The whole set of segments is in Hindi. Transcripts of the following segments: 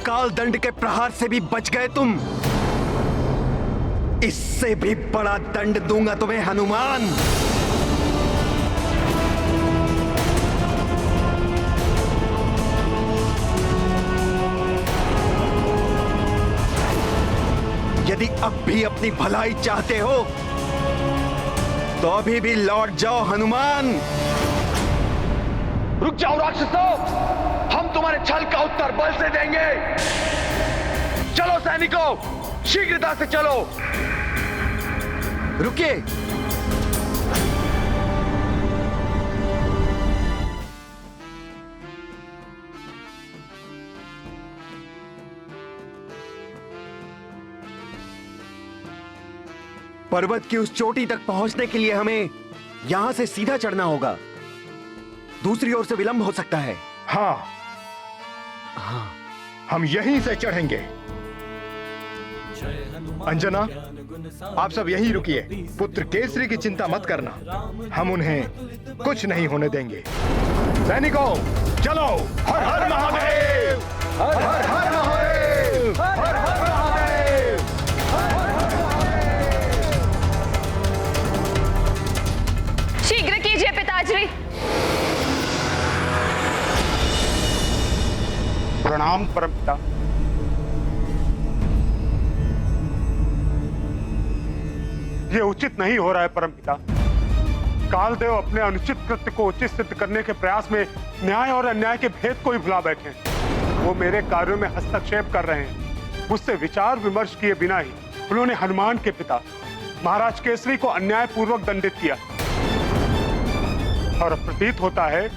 काल दंड के प्रहार से भी बच गए तुम। इससे भी बड़ा दंड दूंगा तुम्हें हनुमान। यदि अब भी अपनी भलाई चाहते हो तो अभी भी लौट जाओ हनुमान। रुक जाओ राक्षसों, हम तुम्हारे छल का उत्तर बल से देंगे। चलो सैनिकों, शीघ्रता से चलो। रुकिए, पर्वत की उस चोटी तक पहुंचने के लिए हमें यहां से सीधा चढ़ना होगा। दूसरी ओर से विलंब हो सकता है। हाँ, हम यहीं से चढ़ेंगे। अंजना, आप सब यहीं रुकिए। पुत्र केसरी की चिंता मत करना, हम उन्हें कुछ नहीं होने देंगे। सैनिकों, चलो। हर हर महादेव, हर हर हर महादेव, हर हर महादेव, हर हर महादेव। शीघ्र कीजिए पिताश्री। प्रणाम परमपिता। ये उचित नहीं हो रहा है परमपिता। कालदेव अपने अनुचित कृत्य को उचित सिद्ध करने के प्रयास में न्याय और अन्याय के भेद को ही भुला बैठे। वो मेरे कार्यों में हस्तक्षेप कर रहे हैं। मुझसे विचार विमर्श किए बिना ही उन्होंने हनुमान के पिता महाराज केसरी को अन्यायपूर्वक दंडित किया, और प्रतीत होता है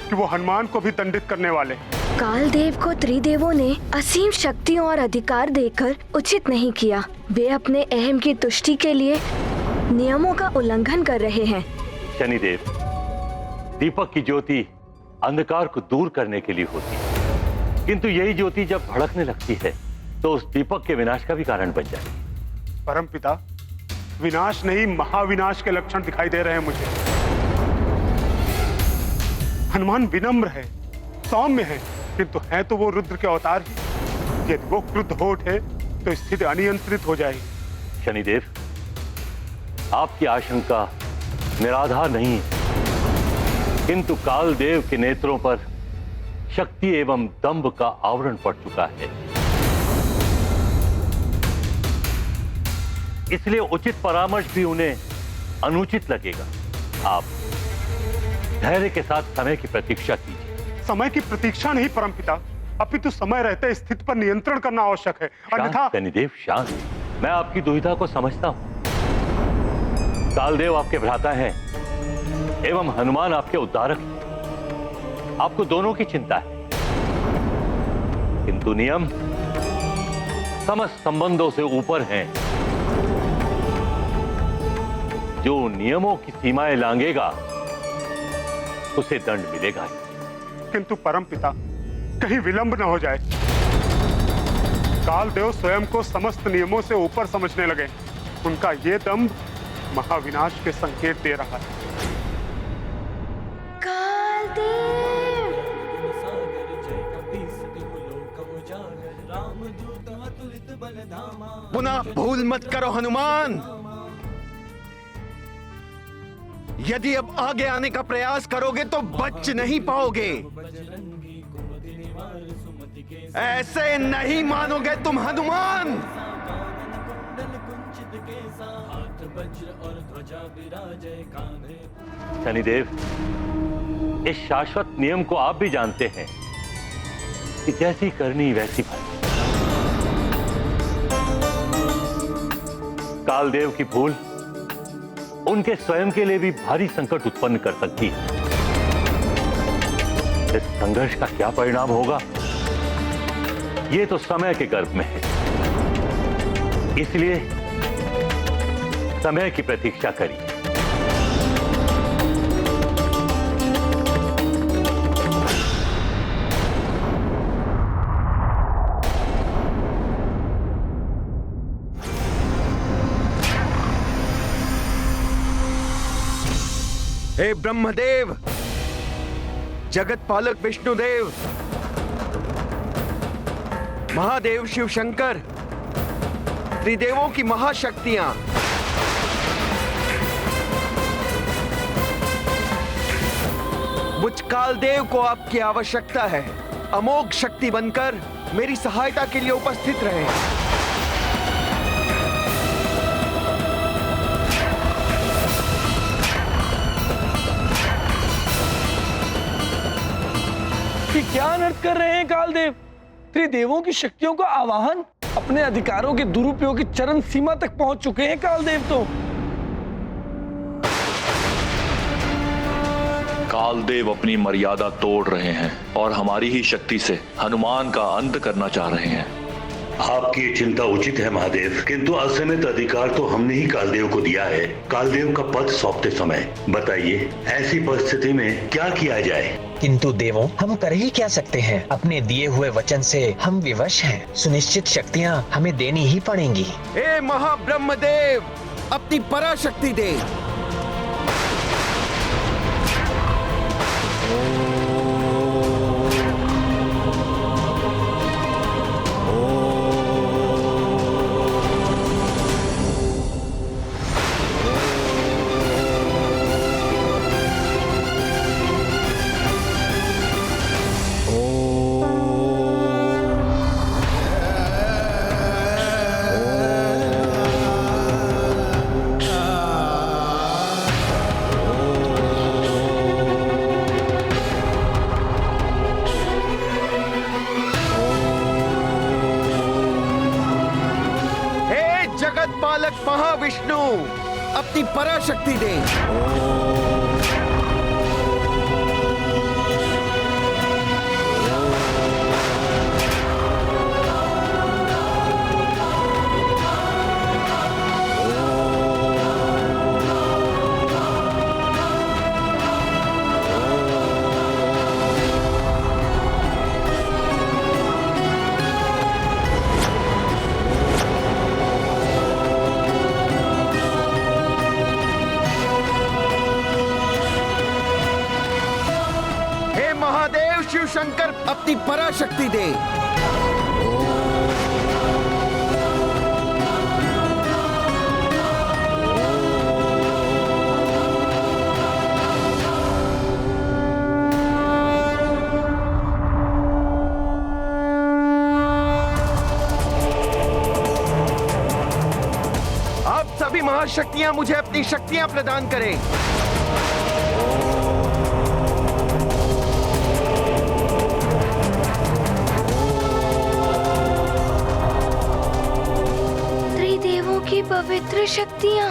कि वो हनुमान को भी दंडित करने वाले। कालदेव को त्रिदेवों ने असीम शक्तियों और अधिकार देकर उचित नहीं किया। वे अपने अहम की तुष्टि के लिए नियमों का उल्लंघन कर रहे हैं। शनिदेव, दीपक की ज्योति अंधकार को दूर करने के लिए होती है, किंतु यही ज्योति जब भड़कने लगती है तो उस दीपक के विनाश का भी कारण बन जाती। परमपिता, विनाश नहीं महाविनाश के लक्षण दिखाई दे रहे हैं मुझे। हनुमान विनम्र है, सौम्य है, किंतु है तो वो रुद्र के अवतार ही। यदि वो क्रुद्ध हो उठे तो स्थिति अनियंत्रित हो जाएगी। शनिदेव, आपकी आशंका निराधार नहीं है, किंतु कालदेव के नेत्रों पर शक्ति एवं दंभ का आवरण पड़ चुका है। इसलिए उचित परामर्श भी उन्हें अनुचित लगेगा। आप धैर्य के साथ समय की प्रतीक्षा कीजिए। समय की प्रतीक्षा नहीं परमपिता, अपितु समय रहते स्थिति पर नियंत्रण करना आवश्यक है, अन्यथा। शनिदेव शांत, मैं आपकी दुविधा को समझता हूं। कालदेव आपके भ्राता हैं एवं हनुमान आपके उद्धारक हैं। आपको दोनों की चिंता है, किंतु नियम समस्त संबंधों से ऊपर हैं। जो नियमों की सीमाएं लांघेगा उसे दंड मिलेगा। किंतु परमपिता, कहीं विलंब न हो जाए। कालदेव स्वयं को समस्त नियमों से ऊपर समझने लगे। उनका ये दंभ महाविनाश के संकेत दे रहा है। कालदेव! पुनः भूल मत करो हनुमान। यदि अब आगे आने का प्रयास करोगे तो बच नहीं पाओगे। ऐसे नहीं मानोगे तुम हनुमान। शनिदेव, इस शाश्वत नियम को आप भी जानते हैं कि जैसी करनी वैसी भरनी। कालदेव की भूल उनके स्वयं के लिए भी भारी संकट उत्पन्न कर सकती है। इस संघर्ष का क्या परिणाम होगा, ये तो समय के गर्भ में है। इसलिए समय की प्रतीक्षा करिए। हे ब्रह्मदेव, जगत पालक विष्णुदेव, महादेव शिव शंकर, त्रिदेवों की महाशक्तियां, मुझ कालदेव को आपकी आवश्यकता है। अमोघ शक्ति बनकर मेरी सहायता के लिए उपस्थित रहे। कि क्या अनर्थ कर रहे हैं कालदेव? त्रिदेवों की शक्तियों का आवाहन, अपने अधिकारों के दुरुपयोग की चरम सीमा तक पहुंच चुके हैं कालदेव तो। कालदेव अपनी मर्यादा तोड़ रहे हैं और हमारी ही शक्ति से हनुमान का अंत करना चाह रहे हैं। आपकी ये चिंता उचित है महादेव, किंतु असीमित अधिकार तो हमने ही कालदेव को दिया है। कालदेव का पद सौंपते समय बताइए, ऐसी परिस्थिति में क्या किया जाए? किंतु देवों, हम कर ही क्या सकते हैं? अपने दिए हुए वचन से हम विवश हैं। सुनिश्चित शक्तियाँ हमें देनी ही पड़ेंगी। हे महाब्रह्मदेव, अपनी पराशक्ति दे। पालक महाविष्णु, अपनी पराशक्ति दे। शिव शंकर, अपनी पराशक्ति दे। आप सभी महाशक्तियां मुझे अपनी शक्तियां प्रदान करें। की पवित्र शक्तियाँ।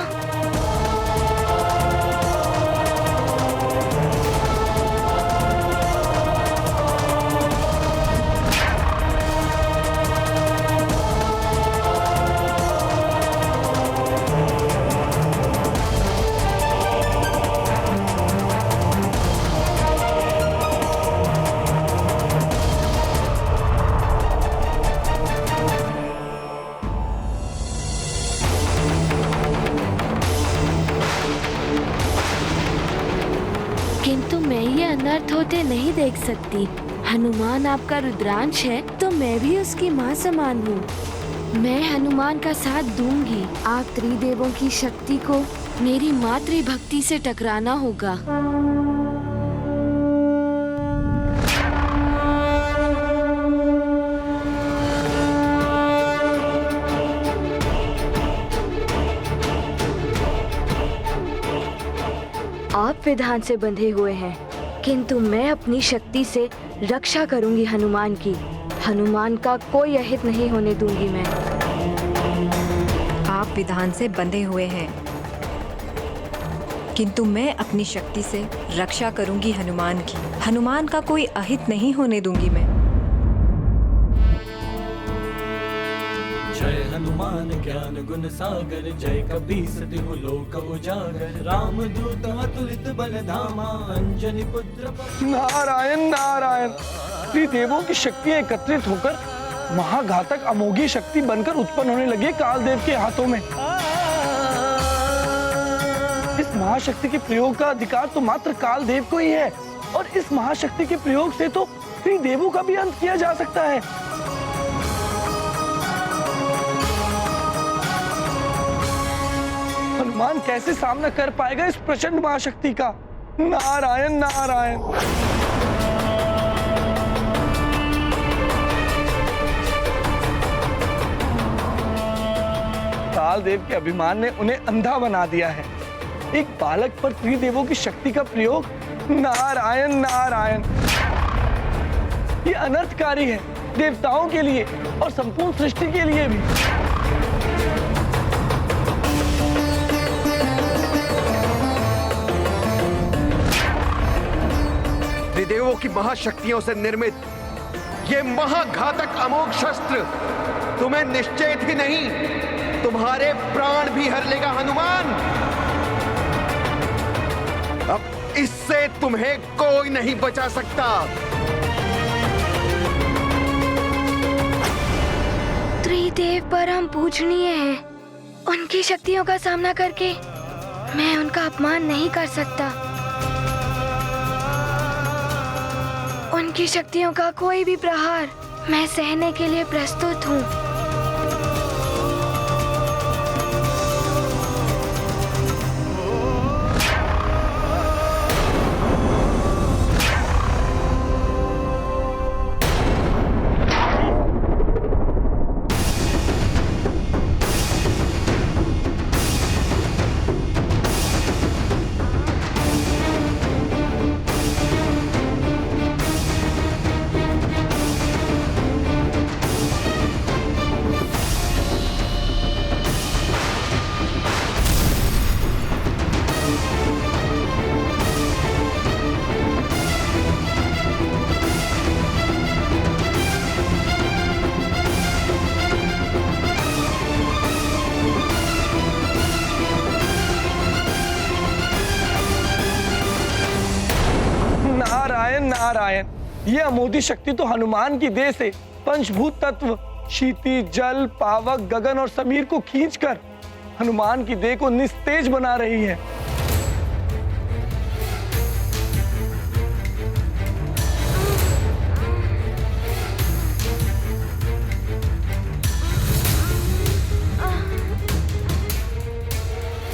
किंतु मैं ये अनर्थ होते नहीं देख सकती। हनुमान आपका रुद्रांश है तो मैं भी उसकी माँ समान हूँ। मैं हनुमान का साथ दूंगी। आप त्रिदेवों की शक्ति को मेरी मातृभक्ति से टकराना होगा। आप विधान से बंधे हुए हैं, किंतु मैं अपनी शक्ति से रक्षा करूंगी हनुमान की। हनुमान का कोई अहित नहीं होने दूंगी मैं। आप विधान से बंधे हुए हैं, किंतु मैं अपनी शक्ति से रक्षा करूंगी हनुमान की। हनुमान का कोई अहित नहीं होने दूंगी मैं। जय हनुमान ज्ञान गुण सागर, जय कपीस तिहु लोक उजागर। राम दूत अतुलित बल धामा, अंजनी पुत्र। नारायण नारायण। त्रिदेवों की शक्तियां एकत्रित होकर महाघातक अमोघी शक्ति बनकर उत्पन्न होने लगी कालदेव के हाथों में। इस महाशक्ति के प्रयोग का अधिकार तो मात्र कालदेव को ही है, और इस महाशक्ति के प्रयोग से तो त्रिदेवों का भी अंत किया जा सकता है। हनुमान कैसे सामना कर पाएगा इस प्रचंड महाशक्ति का। नारायण नारायण। कालदेव के अभिमान ने उन्हें अंधा बना दिया है। एक बालक पर त्रिदेवों की शक्ति का प्रयोग, नारायण नारायण। ये अनर्थकारी है, देवताओं के लिए और संपूर्ण सृष्टि के लिए भी। त्रिदेवों की महाशक्तियों से निर्मित ये महाघातक अमोघ शस्त्र तुम्हें निश्चय ही नहीं, तुम्हारे प्राण भी हर लेगा हनुमान। अब इससे तुम्हें कोई नहीं बचा सकता। त्रिदेव परम पूजनीय हैं। उनकी शक्तियों का सामना करके मैं उनका अपमान नहीं कर सकता। उनकी शक्तियों का कोई भी प्रहार मैं सहने के लिए प्रस्तुत हूँ। नारायण। ये अमोधी शक्ति तो हनुमान की देह से पंचभूत तत्व क्षिति, जल, पावक, गगन और समीर को खींचकर हनुमान की देह को निस्तेज बना रही है।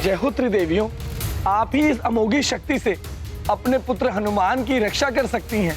जय हो त्रिदेवियों, आप ही इस अमोघी शक्ति से अपने पुत्र हनुमान की रक्षा कर सकती हैं।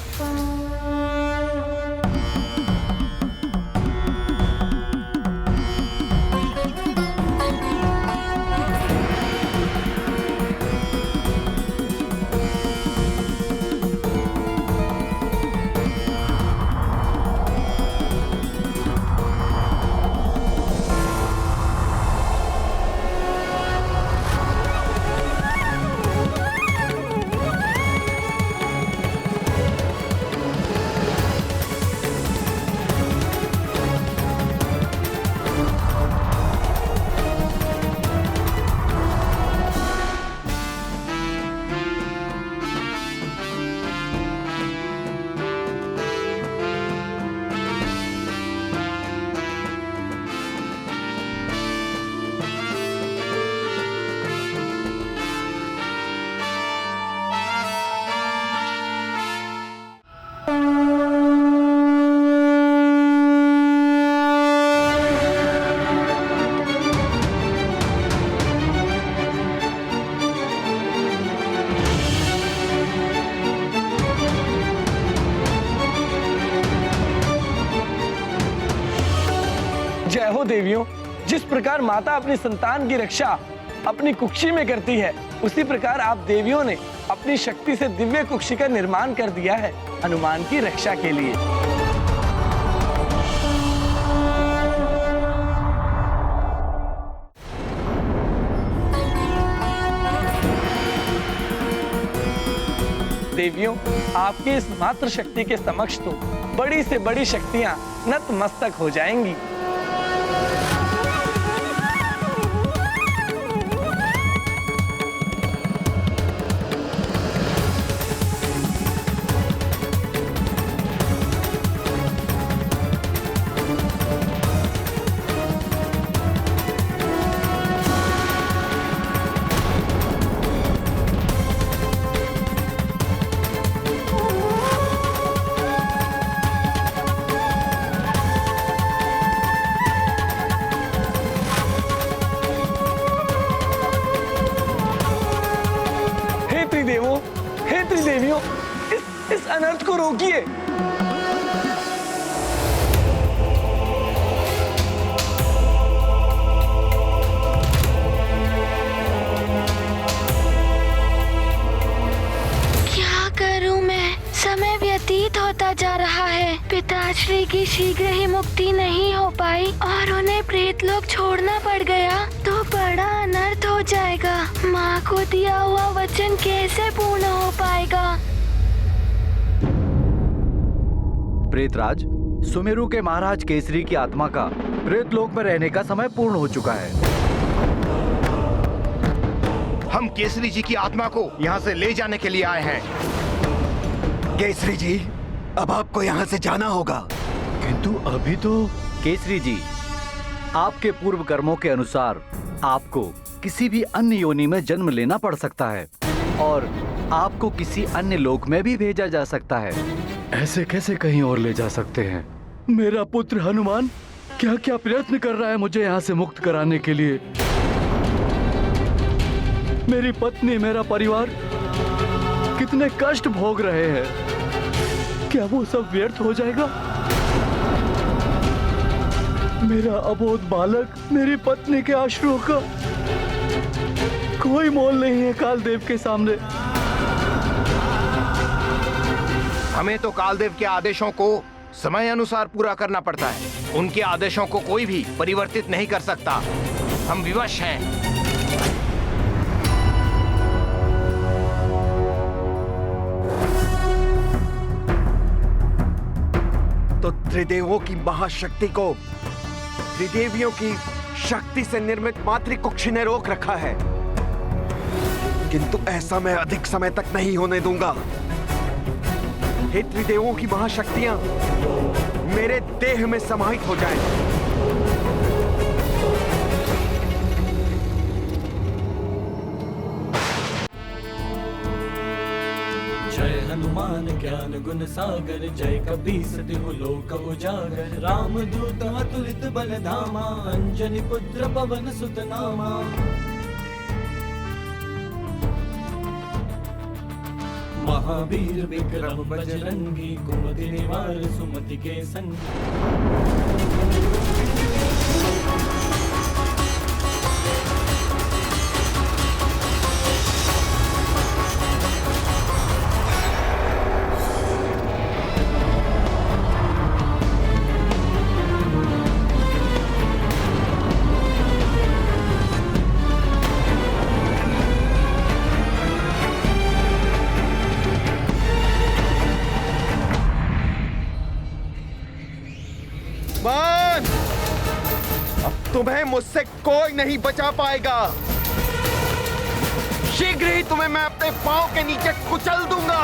जय हो देवियों, जिस प्रकार माता अपनी संतान की रक्षा अपनी कुक्षी में करती है, उसी प्रकार आप देवियों ने अपनी शक्ति से दिव्य कुक्षी का निर्माण कर दिया है हनुमान की रक्षा के लिए। देवियों, आपकी इस मात्र शक्ति के समक्ष तो बड़ी से बड़ी शक्तियां नतमस्तक हो जाएंगी। रोकिए। क्या करूं मैं? समय व्यतीत होता जा रहा है। पिताश्री की शीघ्र ही मुक्ति नहीं हो पाई और उन्हें प्रेतलोक छोड़ना पड़ गया तो बड़ा अनर्थ हो जाएगा। माँ को दिया हुआ वचन कैसे पूर्ण हो पाएगा? प्रेतराज, सुमेरु के महाराज केसरी की आत्मा का प्रेतलोक में रहने का समय पूर्ण हो चुका है। हम केसरी जी की आत्मा को यहाँ से ले जाने के लिए आए हैं। केसरी जी, अब आपको यहाँ से जाना होगा। किंतु अभी तो केसरी जी, आपके पूर्व कर्मों के अनुसार आपको किसी भी अन्य योनि में जन्म लेना पड़ सकता है और आपको किसी अन्य लोक में भी भेजा जा सकता है। ऐसे कैसे कहीं और ले जा सकते हैं? मेरा पुत्र हनुमान क्या क्या प्रयत्न कर रहा है मुझे यहाँ से मुक्त कराने के लिए। मेरी पत्नी, मेरा परिवार कितने कष्ट भोग रहे हैं। क्या वो सब व्यर्थ हो जाएगा? मेरा अबोध बालक, मेरी पत्नी के आश्रुओं का कोई मोल नहीं है कालदेव के सामने। हमें तो कालदेव के आदेशों को समय अनुसार पूरा करना पड़ता है। उनके आदेशों को कोई भी परिवर्तित नहीं कर सकता। हम विवश हैं। तो त्रिदेवों की महाशक्ति को त्रिदेवियों की शक्ति से निर्मित मातृकुक्षी ने रोक रखा है, किंतु ऐसा मैं अधिक समय तक नहीं होने दूंगा। हे त्रिदेवों की महाशक्तियां मेरे देह में समाहित हो जाएं। जय हनुमान ज्ञान गुण सागर, जय कपीस तिहु लोक उजागर। राम दूत अतुलित बल धामा, अंजनी पुत्र पवन सुत नामा। महावीर विक्रम बजरंगी, कुमति निवार सुमति के संगी। मान, अब तुम्हें मुझसे कोई नहीं बचा पाएगा। शीघ्र ही तुम्हें मैं अपने पांव के नीचे कुचल दूंगा।